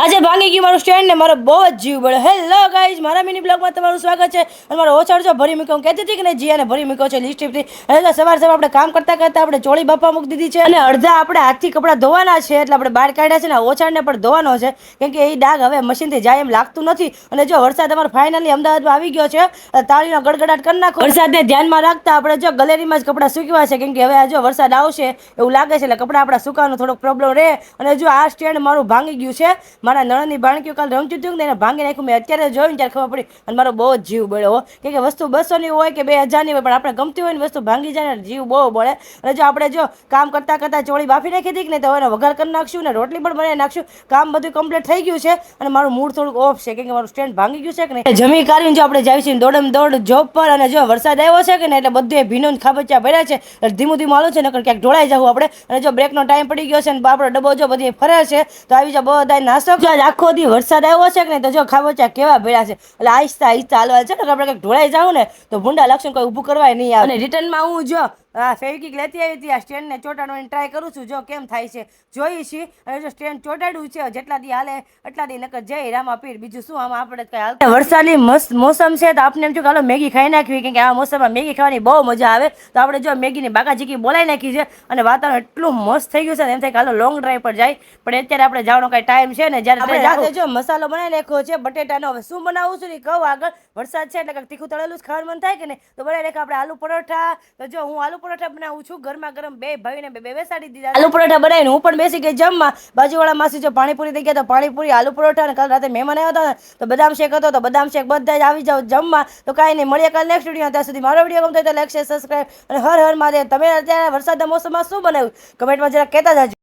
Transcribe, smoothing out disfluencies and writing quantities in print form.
આજે ભાંગી ગયું મારું સ્ટેન્ડ ને મારો બહુ જ જીવ બળે. હેલો ગાઈઝ, મારા મિની બ્લોગમાં તમારું સ્વાગત છે. અને મારો ઓછાડ જો ભરી મૂક્યો. હું કહેતી હતી કે ને જીયાને ભરી મૂક્યો છે લિપસ્ટિકથી. અને સવાર આપણે કામ કરતા કરતા આપણે ચોળી બાપા મૂકી દીધી છે અને અડધા આપણે હાથથી કપડાં ધોવાના છે, એટલે આપણે બહાર કાઢ્યા છે ને ઓછાડને પણ ધોવાનો છે, કેમ કે એ ડાઘ હવે મશીનથી જાય એમ લાગતું નથી. અને જો વરસાદ અમારો ફાઇનલી અમદાવાદમાં આવી ગયો છે, તાળીનો ગડગડાટ કરી નાખો. વરસાદને ધ્યાનમાં રાખતા આપણે જો ગલેરીમાં જ કપડાં સૂકવા છે, કેમ કે હવે જો વરસાદ આવશે એવું લાગે છે, એટલે કપડાં આપણા સુકાવાનો થોડોક પ્રોબ્લેમ રહે. અને જો આ સ્ટેન્ડ મારું ભાંગી ગયું છે. મારા નણંદની બાળકીઓ કાલ રમતું હતું ને એને ભાંગી નાખ્યું. મેં અત્યારે જોયું ત્યારે ખબર પડી અને મારો બહુ જ જીવ બળ્યો. કેમ કે વસ્તુ 200ની હોય કે 2000ની હોય, પણ આપણે ગમતી હોય ને વસ્તુ ભાંગી જાય ને જીવ બહુ બળે. અને જો આપણે જો કામ કરતા કરતા ચોળી બાફી નાખી હતી ને, તો એને વઘાર કરી નાખશું ને રોટલી પણ બનાવી નાખશું. કામ બધું કમ્પ્લીટ થઈ ગયું છે અને મારું મૂડ થોડુંક ઓફ છે, કેમ કે મારું સ્ટેન્ડ ભાંગી ગયું છે કે નહીં. જમી કાઢીને જો આપણે જાય છે દોડમ દોડ જોબ પર, અને જો વરસાદ આવ્યો છે કે ને એટલે બધે ભીનો ખાબચિયા ભર્યા છે. ધીમું ધીમું હાલું છે, નકર ક્યાંક ઢોળાઈ જવું આપણે. અને જો બ્રેકનો ટાઈમ પડી ગયો છે ને આપણો ડબ્બો જો બધી ફરે છે, તો આવી જાવ બધા નાસ્તો. આખો દી વરસાદ આવ્યો છે કે ને, તો જો ખાબોચા કેવા ભર્યા છે, એટલે આહિસ્તા આહિસ્તા હાલવા છે ને. આપણે કંઈક ઢોળાઈ જાવ ને તો ભૂંડા લક્ષણ કોઈ ઊભું કરવા નહીં આવે. અને રિટર્નમાં હું જો ફેવિકિક લેતી આવી હતી. આ સ્ટેન્ડને ચોટાડવાની ટ્રાય કરું છું, જો કેમ થાય છે જોઈ છીએ. અને જો સ્ટેન્ડ ચોટાડ્યું છે, જેટલા દી હાલે એટલા દી નકર જય રામા પીર. બીજું શું આમાં આપણે કઈ હાલ. વરસાદની મસ્ત મોસમ છે, તો આપણે એમ થયું કે હાલો મેગી ખાઈ નાખવી, કેમ કે આ મોસમમાં મેગી ખાવાની બહુ મજા આવે. તો આપણે જો મેગીની બાકાજીકી બોલાવી નાખી છે, અને વાતાવરણ એટલું મસ્ત થઈ ગયું છે ને એમ થાય કે હાલો લોંગ ડ્રાઈવ પર જાય. પણ અત્યારે આપણે જવાનો કઈ ટાઈમ છે ને, જ્યારે જો મસાલો બનાવી નાખ્યો છે બટેટાનો. હવે શું બનાવું છું ને કહું આગળ. વરસાદ છે એટલે કંઈક તીખું તળેલું જ ખાવાનું મન થાય કે નહીં, તો બનાવી નાખ્યા આપણે આલુ પરોઠા. તો જો હું આલુ પરોઠા બનાવું છું ગરમા ગરમ. બે ભાઈને બે બેસાડી દીધા આલુ પરોઠા બનાવીને હું પણ બેસી ગઈ જમવા. બાજુવાળા માસી જો પાણીપુરી થઈ ગયા, તો પાણીપુરી આલુ પરોઠા. અને કાલ રાતે મહેમાન આવ્યા હતા તો બદામ શેક હતો, તો બદામ શેક બધા જ આવી જાવ જમવા. તો કાંઈ નહીં, મળીએ કાલ નેક્સ્ટ વિડીયો. ત્યાં સુધી મારો વિડીયો ગમતો હોય તો લાઈક શેર સબસ્ક્રાઈબ અને હર હર મહાદેવ. તમે અત્યારે વરસાદના મોસમમાં શું બનાવ્યું કમેન્ટમાં જરા કહેતા જાજો.